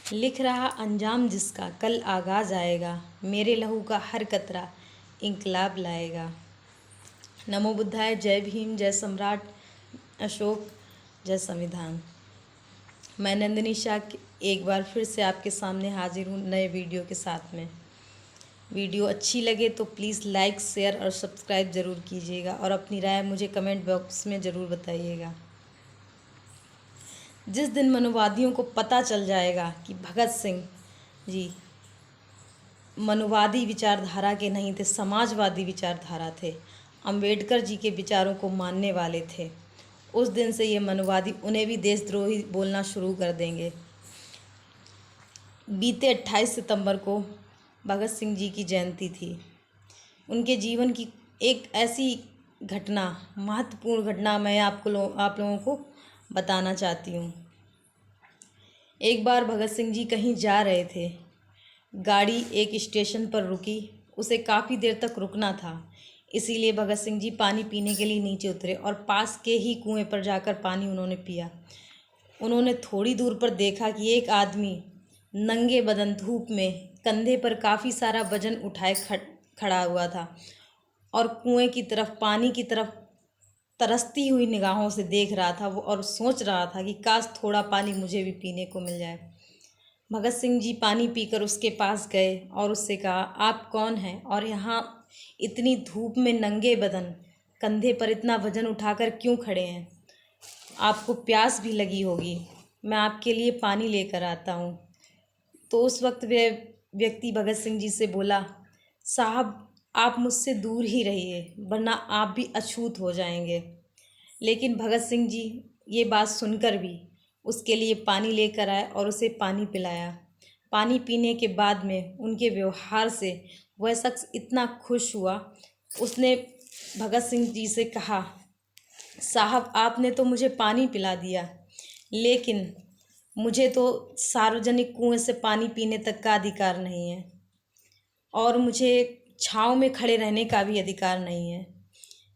लिख रहा अंजाम जिसका कल आगाज़ आएगा, मेरे लहू का हर कतरा इंकलाब लाएगा। नमो बुद्धाय। जय भीम, जय सम्राट अशोक, जय संविधान। मैं नंदिनी शाह एक बार फिर से आपके सामने हाजिर हूँ नए वीडियो के साथ में। वीडियो अच्छी लगे तो प्लीज़ लाइक, शेयर और सब्सक्राइब ज़रूर कीजिएगा और अपनी राय मुझे कमेंट बॉक्स में ज़रूर बताइएगा। जिस दिन मनुवादियों को पता चल जाएगा कि भगत सिंह जी मनुवादी विचारधारा के नहीं थे, समाजवादी विचारधारा थे, अंबेडकर जी के विचारों को मानने वाले थे, उस दिन से ये मनुवादी उन्हें भी देशद्रोही बोलना शुरू कर देंगे। बीते 28 सितंबर को भगत सिंह जी की जयंती थी। उनके जीवन की एक ऐसी घटना, महत्वपूर्ण घटना मैं आप लोगों को बताना चाहती हूँ। एक बार भगत सिंह जी कहीं जा रहे थे, गाड़ी एक स्टेशन पर रुकी, उसे काफ़ी देर तक रुकना था, इसीलिए भगत सिंह जी पानी पीने के लिए नीचे उतरे और पास के ही कुएं पर जाकर पानी उन्होंने पिया। उन्होंने थोड़ी दूर पर देखा कि एक आदमी नंगे बदन धूप में कंधे पर काफ़ी सारा वजन उठाए खड़ा हुआ था और कुएं की तरफ, पानी की तरफ तरसती हुई निगाहों से देख रहा था वो, और सोच रहा था कि काश थोड़ा पानी मुझे भी पीने को मिल जाए। भगत सिंह जी पानी पीकर उसके पास गए और उससे कहा, आप कौन हैं और यहाँ इतनी धूप में नंगे बदन कंधे पर इतना वजन उठाकर क्यों खड़े हैं? आपको प्यास भी लगी होगी, मैं आपके लिए पानी लेकर आता हूँ। तो उस वक्त वह व्यक्ति भगत सिंह जी से बोला, साहब आप मुझसे दूर ही रहिए वरना आप भी अछूत हो जाएंगे। लेकिन भगत सिंह जी ये बात सुनकर भी उसके लिए पानी लेकर आए और उसे पानी पिलाया। पानी पीने के बाद में उनके व्यवहार से वह शख्स इतना खुश हुआ, उसने भगत सिंह जी से कहा, साहब आपने तो मुझे पानी पिला दिया, लेकिन मुझे तो सार्वजनिक कुएं से पानी पीने तक का अधिकार नहीं है और मुझे छाँव में खड़े रहने का भी अधिकार नहीं है।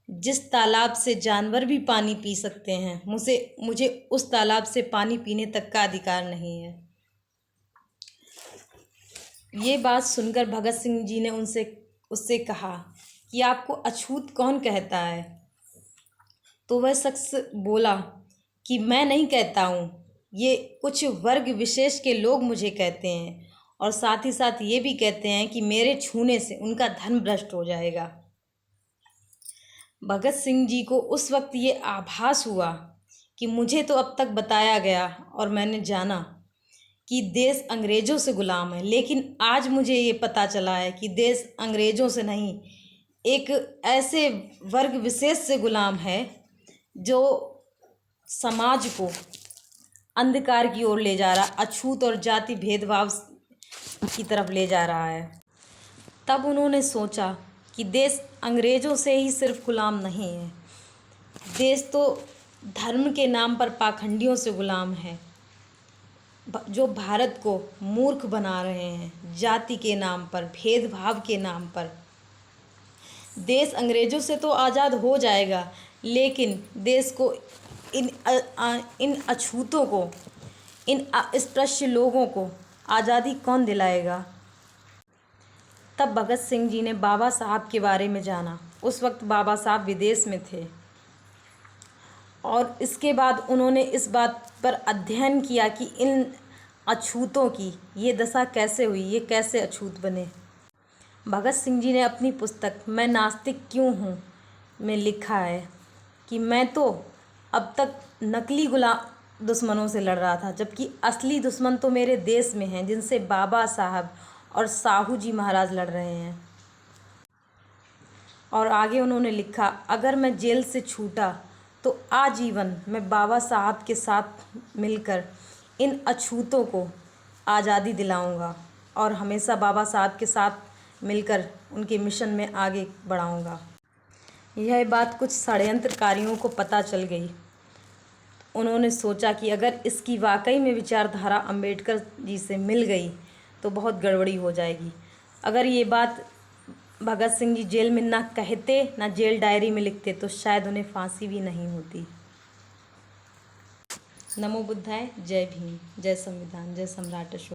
जिस तालाब से जानवर भी पानी पी सकते हैं, मुझे उस तालाब से पानी पीने तक का अधिकार नहीं है। ये बात सुनकर भगत सिंह जी ने उससे कहा कि आपको अछूत कौन कहता है? तो वह शख्स बोला कि मैं नहीं कहता हूँ, ये कुछ वर्ग विशेष के लोग मुझे कहते हैं और साथ ही साथ ये भी कहते हैं कि मेरे छूने से उनका धन भ्रष्ट हो जाएगा। भगत सिंह जी को उस वक्त ये आभास हुआ कि मुझे तो अब तक बताया गया और मैंने जाना कि देश अंग्रेज़ों से ग़ुलाम है, लेकिन आज मुझे ये पता चला है कि देश अंग्रेज़ों से नहीं, एक ऐसे वर्ग विशेष से ग़ुलाम है जो समाज को अंधकार की ओर ले जा रहा, अछूत और जाति भेदभाव की तरफ ले जा रहा है। तब उन्होंने सोचा कि देश अंग्रेज़ों से ही सिर्फ ग़ुलाम नहीं है, देश तो धर्म के नाम पर पाखंडियों से ग़ुलाम है, जो भारत को मूर्ख बना रहे हैं, जाति के नाम पर, भेदभाव के नाम पर। देश अंग्रेज़ों से तो आज़ाद हो जाएगा, लेकिन देश को इन अछूतों को, इन अस्पृश्य लोगों को आज़ादी कौन दिलाएगा? तब भगत सिंह जी ने बाबा साहब के बारे में जाना। उस वक्त बाबा साहब विदेश में थे और इसके बाद उन्होंने इस बात पर अध्ययन किया कि इन अछूतों की ये दशा कैसे हुई, ये कैसे अछूत बने। भगत सिंह जी ने अपनी पुस्तक मैं नास्तिक क्यों हूँ में लिखा है कि मैं तो अब तक नकली दुश्मनों से लड़ रहा था, जबकि असली दुश्मन तो मेरे देश में हैं, जिनसे बाबा साहब और साहू जी महाराज लड़ रहे हैं। और आगे उन्होंने लिखा, अगर मैं जेल से छूटा तो आजीवन मैं बाबा साहब के साथ मिलकर इन अछूतों को आज़ादी दिलाऊंगा और हमेशा बाबा साहब के साथ मिलकर उनके मिशन में आगे बढ़ाऊंगा। यह बात कुछ षड्यंत्रकारियों को पता चल गई। उन्होंने सोचा कि अगर इसकी वाकई में विचारधारा अंबेडकर जी से मिल गई तो बहुत गड़बड़ी हो जाएगी। अगर ये बात भगत सिंह जी जेल में ना कहते, ना जेल डायरी में लिखते, तो शायद उन्हें फांसी भी नहीं होती। नमो बुद्धाय। जय भीम, जय संविधान, जय सम्राट अशोक।